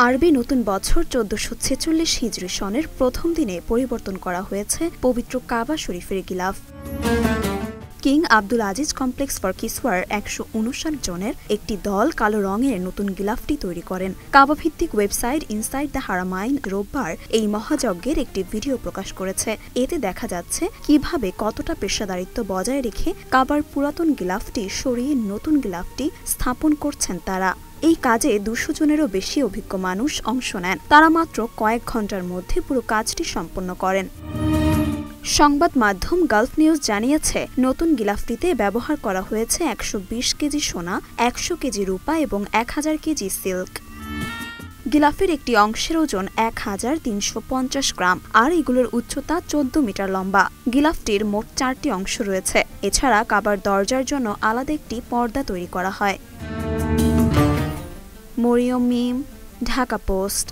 আরবি নতুন বছর ১৪৪৬ হিজরি সনের প্রথম দিনে পরিবর্তন করা হয়েছে পবিত্র কাবা শরীফের গিলাফ। King Abdul Aziz Complex for কিসওয়ার ১৫৯ জনের একটি দল কালো রঙের নতুন গিলাফটি তৈরি করেন। কাবা ভিত্তিক ওয়েবসাইট ইনসাইড দ্য হারামাইন রোববার এই মহাযজ্ঞের একটি ভিডিও প্রকাশ করেছে। এতে দেখা যাচ্ছে কিভাবে কতটা পেশাদারিত্ব বজায় রেখে কাবার পুরাতন গিলাফটি সরিয়ে নতুন গিলাফটি স্থাপন করছেন তারা। এই কাজে ২০০ জনেরও বেশি অভিজ্ঞ মানুষ অংশ নেন। তারা মাত্র কয়েক ঘন্টার মধ্যে পুরো কাজটি সম্পন্ন করেন। সংবাদ মাধ্যম গালফ নিউজ জানিয়েছে, নতুন গিলাফটিতে ব্যবহার করা হয়েছে ১২০ কেজি সোনা, ১০০ কেজি রূপা এবং ১০০০ কেজি সিল্ক। গিলাফের একটি অংশের ওজন ১৩৫০ গ্রাম, আর এগুলোর উচ্চতা ১৪ মিটার লম্বা। গিলাফটির মোট ৪টি অংশ রয়েছে। এছাড়া কাবার দরজার জন্য আলাদা একটি পর্দা তৈরি করা হয়। মরিয়ম মিম, ঢাকা পোস্ট।